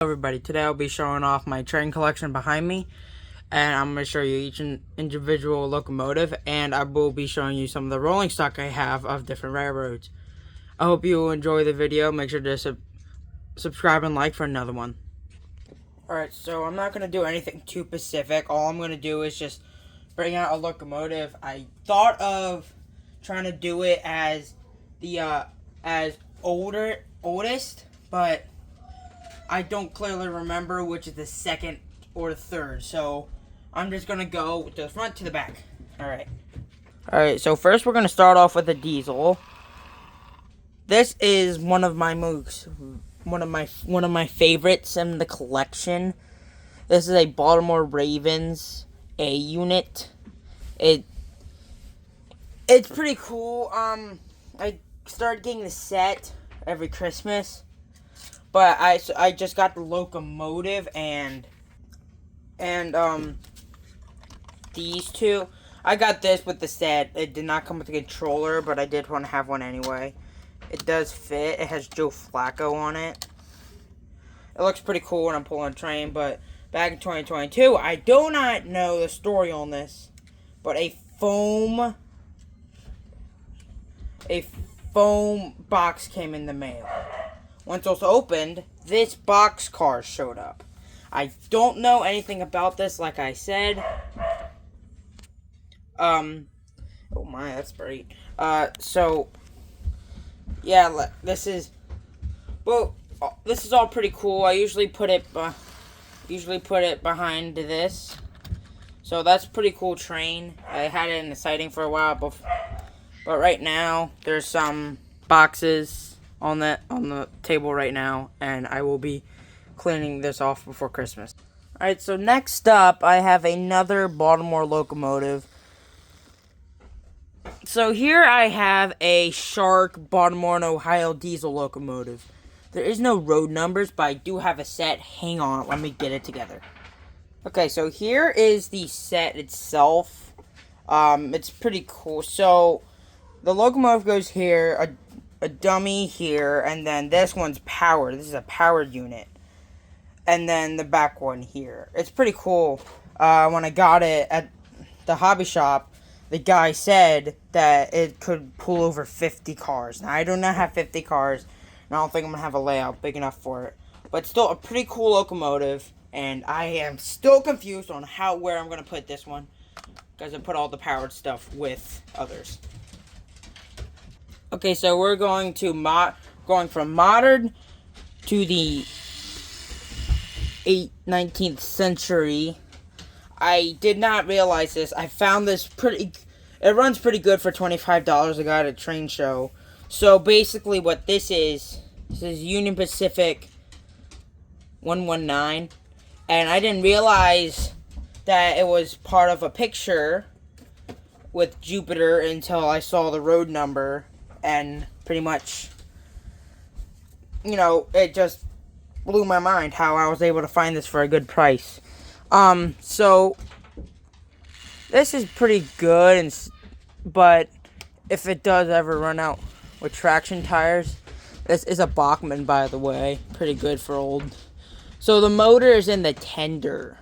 Everybody, today I'll be showing off my train collection behind me, and I'm going to show you each individual locomotive, and I will be showing you some of the rolling stock I have of different railroads. I hope you will enjoy the video. Make sure to subscribe and like for another one. Alright, so I'm not going to do anything too specific. All I'm going to do is just bring out a locomotive. I thought of trying to do it as the oldest, but I don't clearly remember which is the second or the third, so I'm just going to go with the front to the back. Alright, so first we're going to start off with the diesel. This is one of my favorites in the collection. This is a Baltimore Ravens A unit. It's pretty cool. I started getting the set every Christmas. But I just got the locomotive and these two. I got this with the set. It did not come with the controller, but I did want to have one anyway. It does fit. It has Joe Flacco on it. It looks pretty cool when I'm pulling a train, but back in 2022, I do not know the story on this, but a foam box came in the mail. Once it was opened, this boxcar showed up. I don't know anything about this, like I said. Oh my, that's great. So, yeah, this is all pretty cool. I usually put it behind this. So that's a pretty cool train. I had it in the siding for a while, but right now there's some boxes on the table right now, and I will be cleaning this off before Christmas. Alright, so next up I have another Baltimore locomotive. So here I have a Shark Baltimore and Ohio diesel locomotive. There is no road numbers, but I do have a set. Hang on, let me get it together. Okay, so here is the set itself. It's pretty cool. So the locomotive goes here, a dummy here, and then this one's powered. This is a powered unit. And then the back one here. It's pretty cool. When I got it at the hobby shop, the guy said that it could pull over 50 cars. Now, I do not have 50 cars, and I don't think I'm going to have a layout big enough for it. But still a pretty cool locomotive, and I am still confused on where I'm going to put this one, because I put all the powered stuff with others. Okay, so we're going from modern to the 19th century. I did not realize this. I found this it runs pretty good for $25. I got at a train show. So basically what this is Union Pacific 119. And I didn't realize that it was part of a picture with Jupiter until I saw the road number. And pretty much, it just blew my mind how I was able to find this for a good price. So this is pretty good, but if it does ever run out with traction tires, this is a Bachmann, by the way. Pretty good for old. So the motor is in the tender.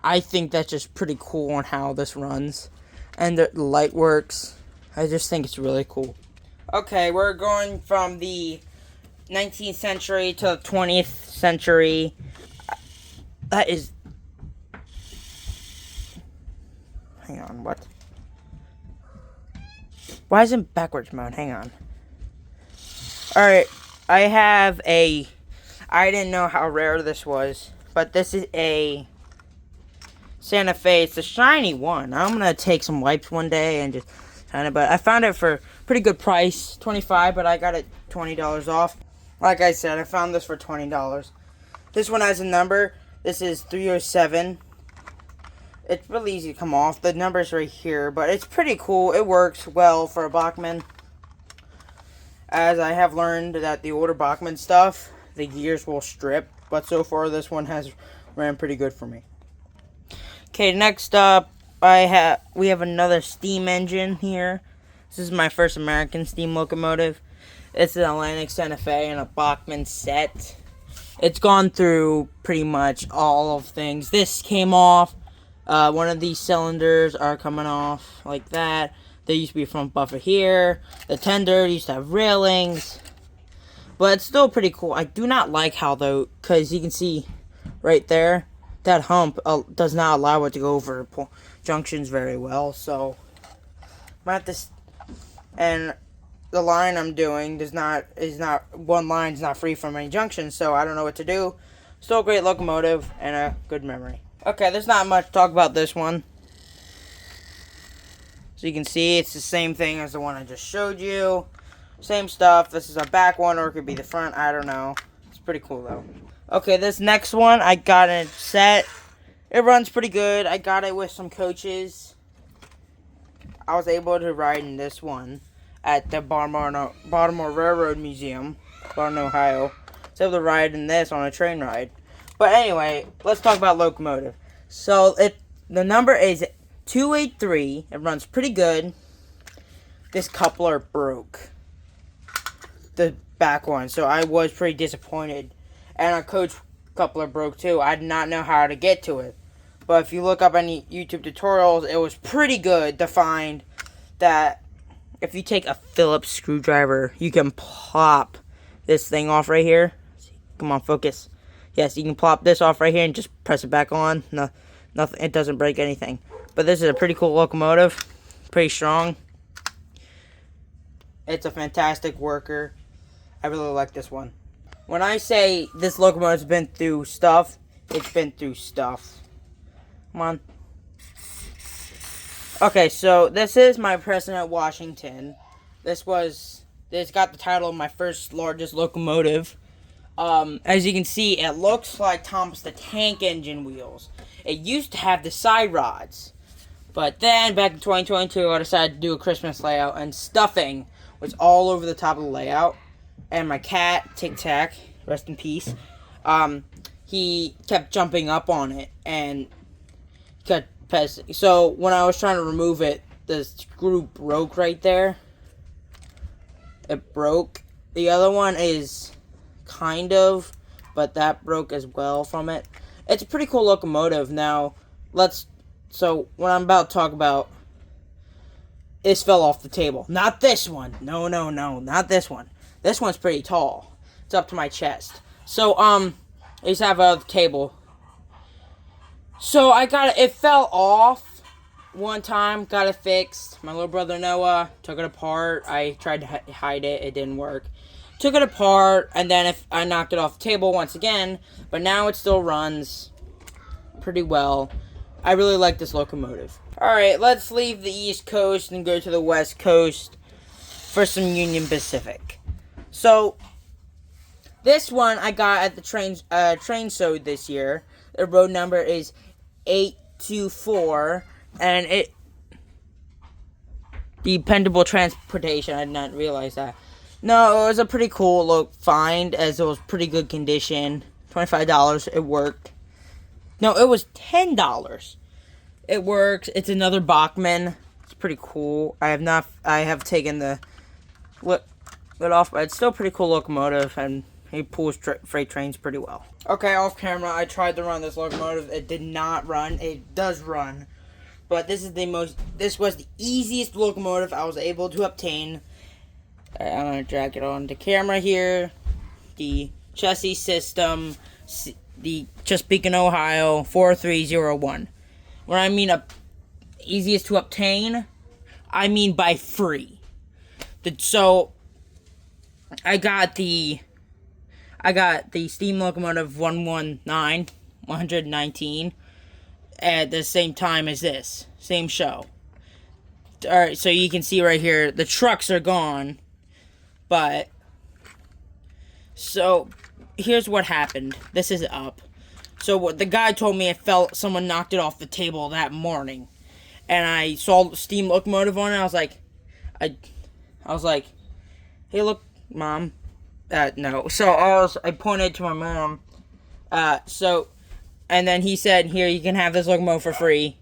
I think that's just pretty cool on how this runs. And the light works. I just think it's really cool. Okay, we're going from the 19th century to the 20th century. That is... Hang on, what? Why isn't it backwards mode? Hang on. Alright, I have I didn't know how rare this was, but this is a Santa Fe. It's a shiny one. I'm going to take some wipes one day and just... But I found it for pretty good price, $25, but I got it $20 off. Like I said, I found this for $20. This one has a number. This is 307. It's really easy to come off. The number's right here, but it's pretty cool. It works well for a Bachmann. As I have learned that the older Bachmann stuff, the gears will strip, but so far this one has ran pretty good for me. Okay, next up, we have another steam engine here. This is my first American steam locomotive. It's an Atlantic Santa Fe and a Bachmann set. It's gone through pretty much all of things. This came off. One of these cylinders are coming off like that. There used to be a front buffer here. The tender used to have railings. But it's still pretty cool. I do not like how, though, because you can see right there, that hump does not allow it to go over junctions very well. So, I'm at this, and the line I'm doing one line's not free from any junctions, so I don't know what to do. Still a great locomotive and a good memory. Okay, there's not much to talk about this one. So you can see it's the same thing as the one I just showed you. Same stuff. This is a back one, or it could be the front. I don't know. It's pretty cool, though. Okay, this next one, I got it set. It runs pretty good. I got it with some coaches. I was able to ride in this one at the Baltimore Railroad Museum, Baltimore, Ohio. I was able to ride in this on a train ride. But anyway, let's talk about locomotive. So, the number is 283. It runs pretty good. This coupler broke. The back one, so I was pretty disappointed. And our coach coupler broke too. I did not know how to get to it. But if you look up any YouTube tutorials, it was pretty good to find that if you take a Phillips screwdriver, you can plop this thing off right here. Come on, focus. Yes, you can plop this off right here and just press it back on. No, nothing. It doesn't break anything. But this is a pretty cool locomotive. Pretty strong. It's a fantastic worker. I really like this one. When I say this locomotive's been through stuff, it's been through stuff. Come on. Okay, so this is my President Washington. This got the title of my first largest locomotive. As you can see, it looks like Thomas the Tank Engine wheels. It used to have the side rods. But then, back in 2022, I decided to do a Christmas layout, and stuffing was all over the top of the layout. And my cat, Tic Tac, rest in peace, he kept jumping up on it, and got past. So, when I was trying to remove it, the screw broke right there. It broke. The other one is kind of, but that broke as well from it. It's a pretty cool locomotive. Now, so what I'm about to talk about, this fell off the table. Not this one. No, not this one. This one's pretty tall. It's up to my chest. So, I used to have a table. So, it fell off one time, got it fixed. My little brother Noah took it apart. I tried to hide it. It didn't work. Took it apart, and then I knocked it off the table once again. But now it still runs pretty well. I really like this locomotive. Alright, let's leave the East Coast and go to the West Coast for some Union Pacific. So, this one I got at the train show this year. The road number is 824, and dependable transportation. I did not realize that. No, it was a pretty cool find, as it was pretty good condition. $25, it worked. No, it was $10. It works. It's another Bachmann. It's pretty cool. I have taken the lid off, but it's still a pretty cool locomotive, and he pulls freight trains pretty well. Okay, off camera, I tried to run this locomotive. It did not run. It does run, but this was the easiest locomotive I was able to obtain. I'm going to drag it on the camera here. The chassis system, the Chesapeake, Ohio, 4301. When I mean easiest to obtain, I mean by free. So, I got the steam locomotive 119 at the same time as this. Same show. Alright, so you can see right here, the trucks are gone. But, so, here's what happened. This is up. So, what the guy told me, someone knocked it off the table that morning. And I saw the steam locomotive on it. I was like, hey, look, Mom. No. So, I pointed to my mom. And then he said, here, you can have this locomotive for free.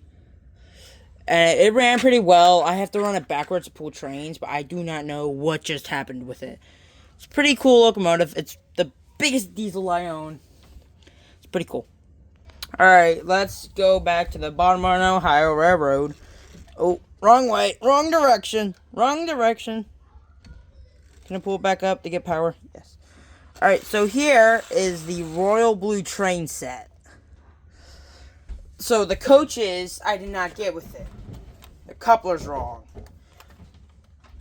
And it ran pretty well. I have to run it backwards to pull trains, but I do not know what just happened with it. It's a pretty cool locomotive. It's the biggest diesel I own. pretty cool. Alright, let's go back to the Baltimore and Ohio Railroad. Oh, wrong way. Wrong direction. Wrong direction. Can I pull it back up to get power? Yes. Alright, so here is the Royal Blue train set. So the coaches, I did not get with it. The coupler's wrong.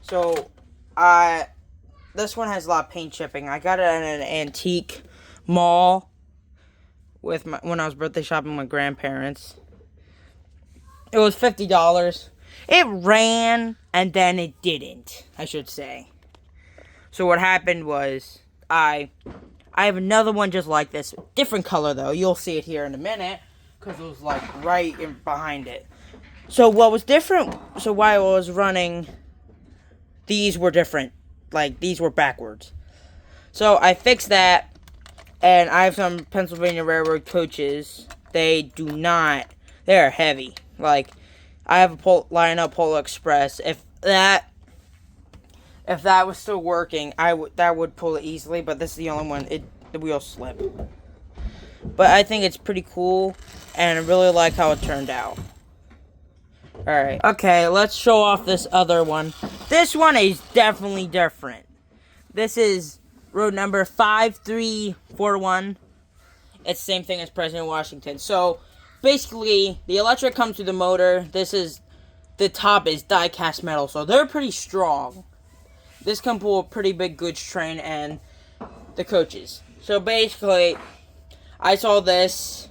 So, this one has a lot of paint chipping. I got it at an antique mall when I was birthday shopping with my grandparents. It was $50. It ran, and then it didn't, I should say. So what happened was, I have another one just like this. Different color, though. You'll see it here in a minute, because it was, like, right behind it. So what was different, so while I was running, these were different. Like, these were backwards. So I fixed that. And I have some Pennsylvania Railroad coaches. They are heavy. Like, I have a Lionel Polo Express. If that was still working, that would pull it easily. But this is the only one. The wheels slip. But I think it's pretty cool, and I really like how it turned out. Alright. Okay, let's show off this other one. This one is definitely different. This is road number 5341. It's the same thing as President Washington. So, basically, the electric comes through the motor. The top is die-cast metal, so they're pretty strong. This can pull a pretty big goods train and the coaches. So, basically, I saw this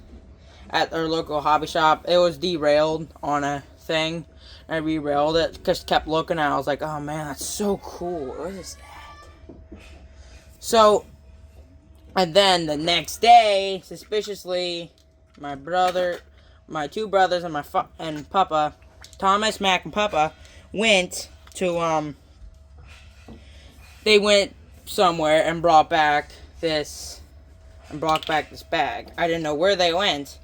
at our local hobby shop. It was derailed on a thing. I re-railed it, just kept looking at it. I was like, oh man, that's so cool. What is that? So, and then the next day, suspiciously, my two brothers, and Papa, Thomas, Mac, and Papa, went to, they went somewhere and brought back this bag. I didn't know where they went,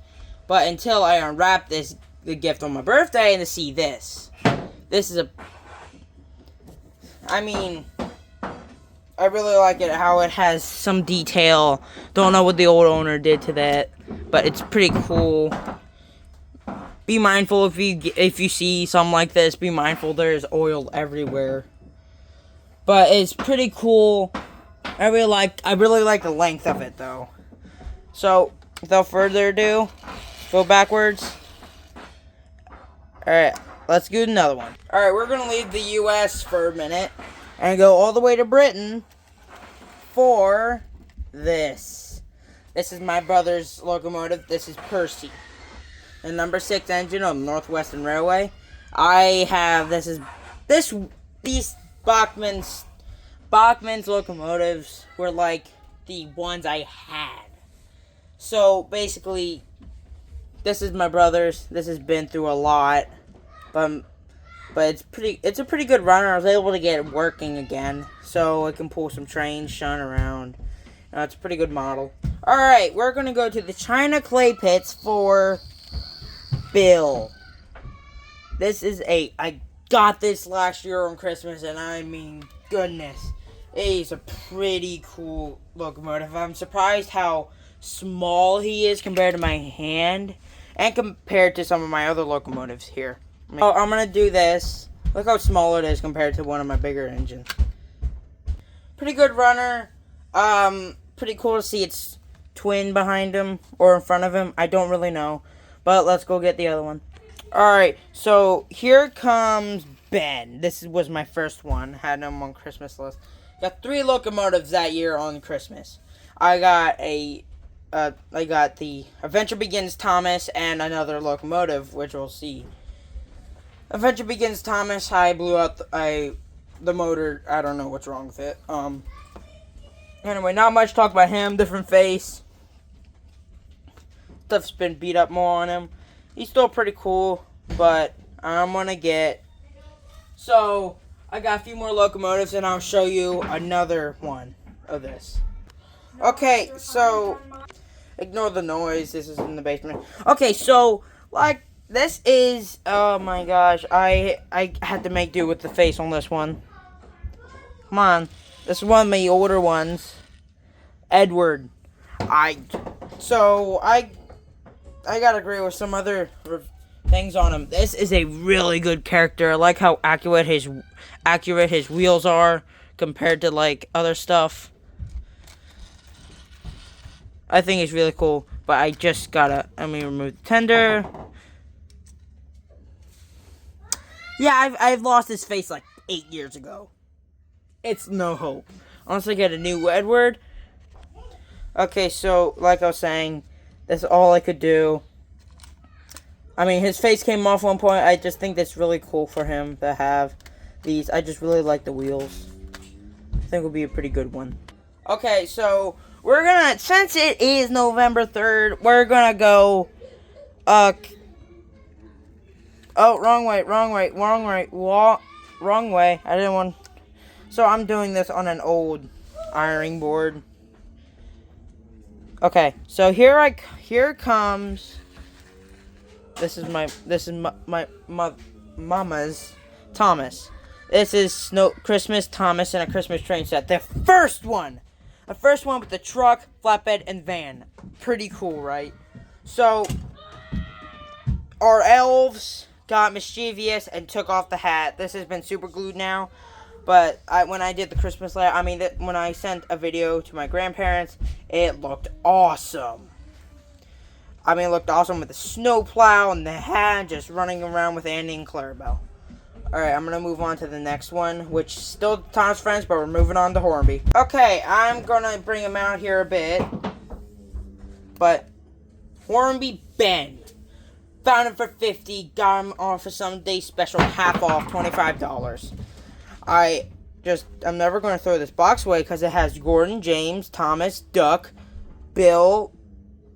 but until I unwrapped the gift on my birthday, and to see this. This is I really like it, how it has some detail. Don't know what the old owner did to that, but it's pretty cool. Be mindful if you see something like this. Be mindful, there's oil everywhere. But it's pretty cool. I really like the length of it, though. So, without further ado, go backwards. Alright, let's do another one. Alright, we're going to leave the U.S. for a minute and go all the way to Britain for this. This is my brother's locomotive. This is Percy. The number 6 engine of Northwestern Railway. These Bachman's locomotives were like the ones I had. So basically, this is my brother's. This has been through a lot, but it's a pretty good runner. I was able to get it working again, so it can pull some trains, shun around. It's a pretty good model. All right, we're gonna go to the China clay pits for Bill. I got this last year on Christmas, and I mean, goodness, it is a pretty cool locomotive. I'm surprised how small he is compared to my hand, and compared to some of my other locomotives here. Oh, I'm gonna do this. Look how small it is compared to one of my bigger engines. Pretty good runner. Pretty cool to see its twin behind him, or in front of him. I don't really know. But let's go get the other one. Alright, so here comes Ben. This was my first one. Had him on Christmas list. Got 3 locomotives that year on Christmas. I got the Adventure Begins Thomas and another locomotive, which we'll see. Adventure Begins Thomas, I blew out the motor. I don't know what's wrong with it. Anyway, not much talk about him. Different face. Stuff's been beat up more on him. He's still pretty cool, but I'm gonna get... So, I got a few more locomotives, and I'll show you another one of this. Okay, so... Ignore the noise. This is in the basement. Okay, so, like... This is, oh my gosh, I had to make do with the face on this one. Come on. This is one of my older ones. Edward. So I gotta agree with some other things on him. This is a really good character. I like how accurate his wheels are compared to like other stuff. I think it's really cool, but I just gotta, let me remove the tender. Yeah, I've lost his face like 8 years ago. It's no hope. Unless I get a new Edward. Okay, so, like I was saying, that's all I could do. I mean, his face came off one point. I just think that's really cool for him to have these. I just really like the wheels. I think it'll be a pretty good one. Okay, so we're gonna, since it is November 3rd, we're gonna go, oh, wrong way, I didn't want, so I'm doing this on an old ironing board. Okay, so here comes, this is my mama's Thomas. This is Christmas Thomas and a Christmas train set. The first one with the truck, flatbed, and van. Pretty cool, right? So, our elves got mischievous and took off the hat. This has been super glued now. But when I did the Christmas layout, when I sent a video to my grandparents, it looked awesome. I mean, it looked awesome with the snowplow and the hat, just running around with Andy and Clarabelle. Alright, I'm going to move on to the next one, which is still Tom's Friends, but we're moving on to Hornby. Okay, I'm going to bring him out here a bit. But, Hornby Ben. Found him for $50, got him off a Sunday special, half off, $25. I'm never going to throw this box away because it has Gordon, James, Thomas, Duck, Bill,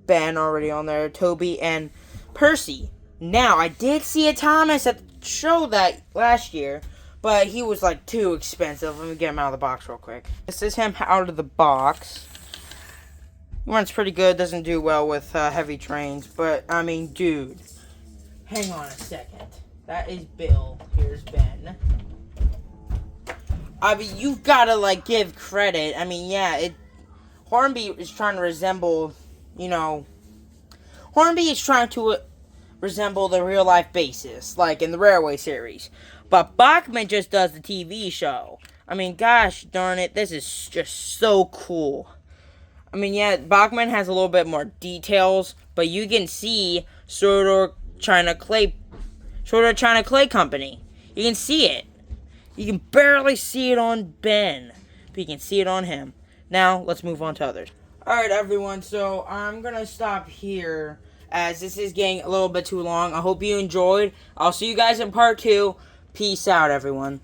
Ben already on there, Toby, and Percy. Now, I did see a Thomas at the show that last year, but he was like too expensive. Let me get him out of the box real quick. This is him out of the box. He runs pretty good, doesn't do well with heavy trains, but I mean, dude, hang on a second. That is Bill. Here's Ben. I mean, you've got to, like, give credit. I mean, yeah, Hornby is trying to resemble, Hornby is trying to resemble the real-life basis, like in the Railway series. But Bachman just does the TV show. I mean, gosh darn it, this is just so cool. I mean, yeah, Bachman has a little bit more details, but you can see China Clay Company. You can see it. You can barely see it on Ben, but you can see it on him. Now, let's move on to others. Alright, everyone, so I'm going to stop here, as this is getting a little bit too long. I hope you enjoyed. I'll see you guys in part 2. Peace out, everyone.